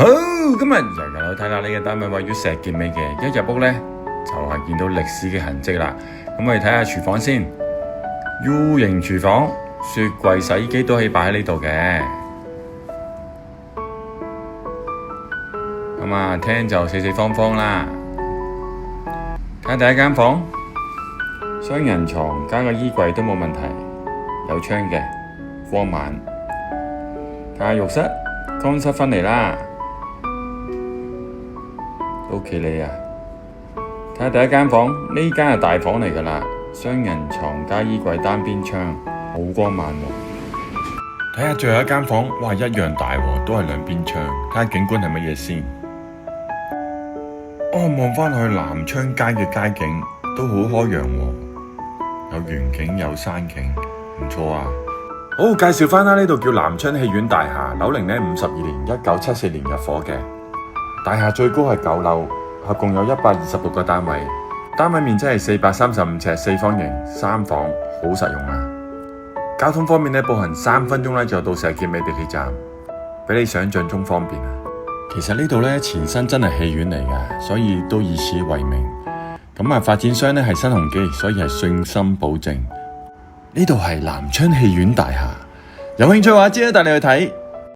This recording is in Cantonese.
好，今日又有睇啦，呢個單位位於石硤尾嘅，一入屋呢，就係見到歷史嘅痕跡啦。咁我哋睇下廚房先 ，U 型廚房，雪櫃、洗衣機都可以擺喺呢度嘅。咁啊，廳就四四方方啦。睇下第一間房，雙人床加個衣櫃都冇問題，有窗嘅，光猛。睇下浴室，乾濕分離啦。都企理啊！睇下第一間房，呢間係大房嚟㗎啦，雙人床加衣櫃單邊窗，好光猛喎。睇下最後一間房，哇，一樣大喎，都係兩邊窗。睇下景觀係乜嘢先。望返去南昌街嘅街景都好開揚喎，有園景有山景，唔錯啊！好，介紹返啦，呢度叫南昌戲院大廈，樓齡呢52年，1974年入伙嘅。大廈最高係9樓，合共有126個單位，單位面積係435尺，四方形，3房，好實用啊！交通方面呢，步行3分鐘就到石硤尾地鐵站，比你想象中方便啊！其實呢度呢，前身真係戲院嚟㗎，所以都以此為名。咁啊，發展商呢係新鴻基，所以係信心保證。呢度係南昌戲院大廈，有興趣嘅話，即刻帶你去睇。